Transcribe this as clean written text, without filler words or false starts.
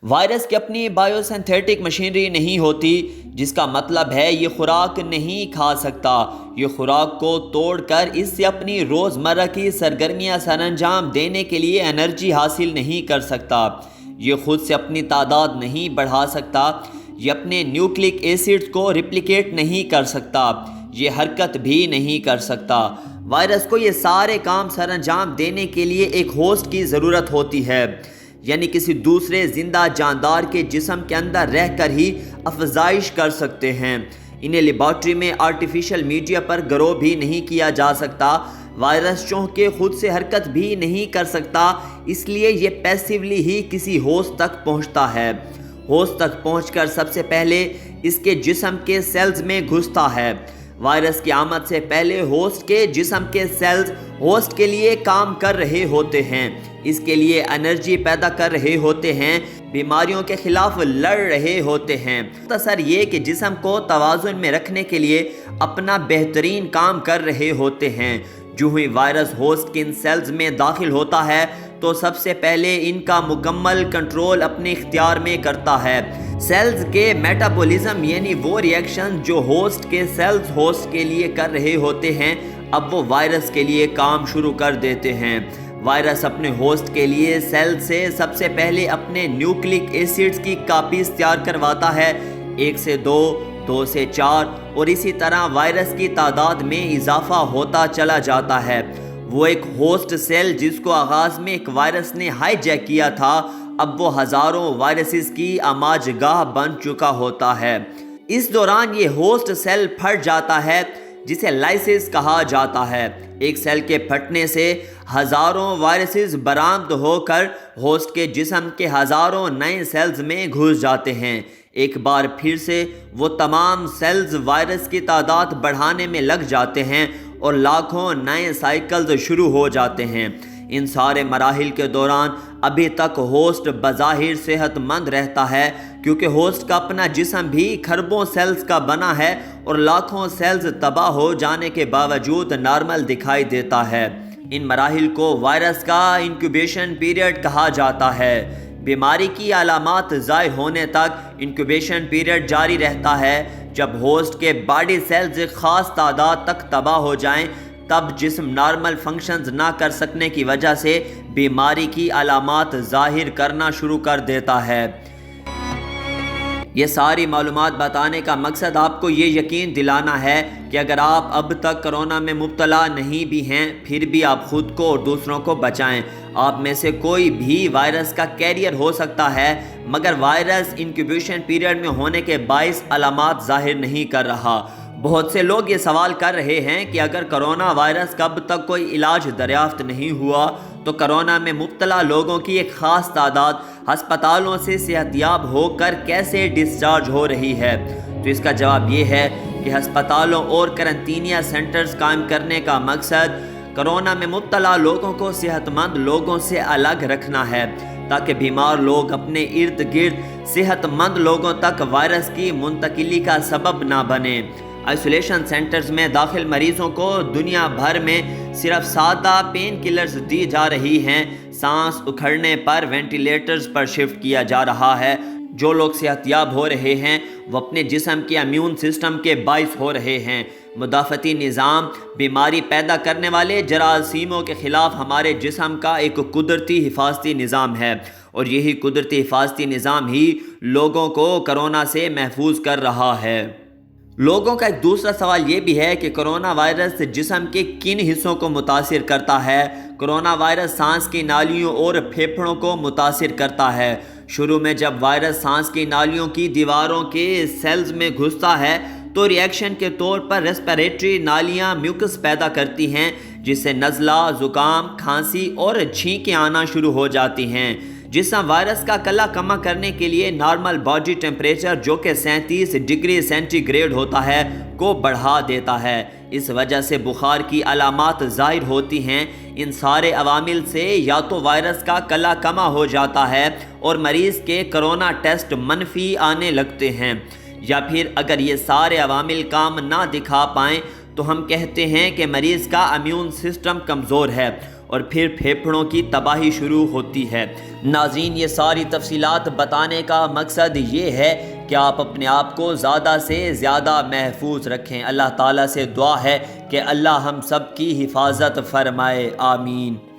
Virus کی اپنی bio synthetic machinery نہیں ہوتی، جس کا مطلب ہے یہ خوراک نہیں کھا سکتا۔ یہ خوراک کو توڑ کر اس سے اپنی روزمرہ کی سرگرمیاں سر انجام دینے کے لیے انرجی حاصل نہیں کر سکتا۔ یہ خود سے اپنی تعداد نہیں بڑھا سکتا۔ یہ اپنے نیوکلک ایسڈز کو ریپلیکیٹ نہیں کر سکتا۔ یہ حرکت بھی نہیں کر سکتا۔ وائرس کو یہ سارے کام سر انجام دینے کے لیے ایک ہوسٹ کی ضرورت ہوتی ہے، یعنی کسی دوسرے زندہ جاندار کے جسم کے اندر رہ کر ہی افزائش کر سکتے ہیں۔ انہیں لیبارٹری میں آرٹیفیشل میڈیا پر گرو بھی نہیں کیا جا سکتا۔ وائرس چونکہ خود سے حرکت بھی نہیں کر سکتا، اس لیے یہ پیسیولی ہی کسی ہوسٹ تک پہنچتا ہے۔ ہوسٹ تک پہنچ کر سب سے پہلے اس کے جسم کے سیلز میں گھستا ہے۔ وائرس کی آمد سے پہلے ہوسٹ کے جسم کے سیلز ہوسٹ کے لیے کام کر رہے ہوتے ہیں، اس کے لیے انرجی پیدا کر رہے ہوتے ہیں، بیماریوں کے خلاف لڑ رہے ہوتے ہیں۔ مختصر یہ کہ جسم کو توازن میں رکھنے کے لیے اپنا بہترین کام کر رہے ہوتے ہیں۔ جو ہی وائرس ہوسٹ کے ان سیلز میں داخل ہوتا ہے تو سب سے پہلے ان کا مکمل کنٹرول اپنے اختیار میں کرتا ہے۔ سیلز کے میٹابولزم یعنی وہ ریئیکشن جو ہوسٹ کے سیلز ہوسٹ کے لیے کر رہے ہوتے ہیں، اب وہ وائرس کے لیے کام شروع کر دیتے ہیں۔ وائرس اپنے ہوسٹ کے لیے سیل سے سب سے پہلے اپنے نیوکلک ایسڈز کی کاپیز تیار کرواتا ہے، 1 سے 2، 2 سے 4، اور اسی طرح وائرس کی تعداد میں اضافہ ہوتا چلا جاتا ہے۔ وہ ایک ہوسٹ سیل جس کو آغاز میں ایک وائرس نے ہائی جیک کیا تھا، اب وہ ہزاروں وائرسز کی آماج گاہ بن چکا ہوتا ہے۔ اس دوران یہ ہوسٹ سیل پھٹ جاتا ہے، جسے لائسس کہا جاتا ہے۔ ایک سیل کے پھٹنے سے ہزاروں وائرسز برآمد ہو کر ہوسٹ کے جسم کے ہزاروں نئے سیلز میں گھس جاتے ہیں۔ ایک بار پھر سے وہ تمام سیلز وائرس کی تعداد بڑھانے میں لگ جاتے ہیں اور لاکھوں نئے سائیکلز شروع ہو جاتے ہیں۔ ان سارے مراحل کے دوران ابھی تک ہوسٹ بظاہر صحت مند رہتا ہے، کیونکہ ہوسٹ کا اپنا جسم بھی کھربوں سیلز کا بنا ہے اور لاکھوں سیلز تباہ ہو جانے کے باوجود نارمل دکھائی دیتا ہے۔ ان مراحل کو وائرس کا انکیوبیشن پیریڈ کہا جاتا ہے۔ بیماری کی علامات ظاہر ہونے تک انکیوبیشن پیریڈ جاری رہتا ہے۔ جب ہوسٹ کے باڈی سیلز ایک خاص تعداد تک تباہ ہو جائیں، تب جسم نارمل فنکشنز نہ کر سکنے کی وجہ سے بیماری کی علامات ظاہر کرنا شروع کر دیتا ہے۔ یہ ساری معلومات بتانے کا مقصد آپ کو یہ یقین دلانا ہے کہ اگر آپ اب تک کرونا میں مبتلا نہیں بھی ہیں، پھر بھی آپ خود کو اور دوسروں کو بچائیں۔ آپ میں سے کوئی بھی وائرس کا کیریئر ہو سکتا ہے، مگر وائرس انکیوبیشن پیریڈ میں ہونے کے باعث علامات ظاہر نہیں کر رہا۔ بہت سے لوگ یہ سوال کر رہے ہیں کہ اگر کرونا وائرس کا اب تک کوئی علاج دریافت نہیں ہوا تو کرونا میں مبتلا لوگوں کی ایک خاص تعداد ہسپتالوں سے صحت یاب ہو کر کیسے ڈسچارج ہو رہی ہے؟ تو اس کا جواب یہ ہے کہ ہسپتالوں اور قرنطینہ سینٹرز قائم کرنے کا مقصد کرونا میں مبتلا لوگوں کو صحت مند لوگوں سے الگ رکھنا ہے، تاکہ بیمار لوگ اپنے ارد گرد صحت مند لوگوں تک وائرس کی منتقلی کا سبب نہ بنیں۔ آئسولیشن سینٹرز میں داخل مریضوں کو دنیا بھر میں صرف سادہ پین کلرز دی جا رہی ہیں۔ سانس اکھڑنے پر وینٹیلیٹرز پر شفٹ کیا جا رہا ہے۔ جو لوگ صحت یاب ہو رہے ہیں وہ اپنے جسم کے امیون سسٹم کے باعث ہو رہے ہیں۔ مدافعتی نظام بیماری پیدا کرنے والے جراثیموں کے خلاف ہمارے جسم کا ایک قدرتی حفاظتی نظام ہے، اور یہی قدرتی حفاظتی نظام ہی لوگوں کو کرونا سے محفوظ کر رہا ہے۔ لوگوں کا ایک دوسرا سوال یہ بھی ہے کہ کرونا وائرس جسم کے کن حصوں کو متاثر کرتا ہے؟ کرونا وائرس سانس کی نالیوں اور پھیپھڑوں کو متاثر کرتا ہے۔ شروع میں جب وائرس سانس کی نالیوں کی دیواروں کے سیلز میں گھستا ہے تو ریئیکشن کے طور پر ریسپیریٹری نالیاں میوکس پیدا کرتی ہیں، جس سے نزلہ، زکام، کھانسی اور چھینکیں آنا شروع ہو جاتی ہیں۔ جسم وائرس کا کلا کما کرنے کے لیے نارمل باڈی ٹیمپریچر جو کہ 37 ڈگری سینٹی گریڈ ہوتا ہے کو بڑھا دیتا ہے۔ اس وجہ سے بخار کی علامات ظاہر ہوتی ہیں۔ ان سارے عوامل سے یا تو وائرس کا کلا کما ہو جاتا ہے اور مریض کے کرونا ٹیسٹ منفی آنے لگتے ہیں، یا پھر اگر یہ سارے عوامل کام نہ دکھا پائیں تو ہم کہتے ہیں کہ مریض کا امیون سسٹم کمزور ہے اور پھر پھیپھڑوں کی تباہی شروع ہوتی ہے۔ ناظرین، یہ ساری تفصیلات بتانے کا مقصد یہ ہے کہ آپ اپنے آپ کو زیادہ سے زیادہ محفوظ رکھیں۔ اللہ تعالیٰ سے دعا ہے کہ اللہ ہم سب کی حفاظت فرمائے، آمین۔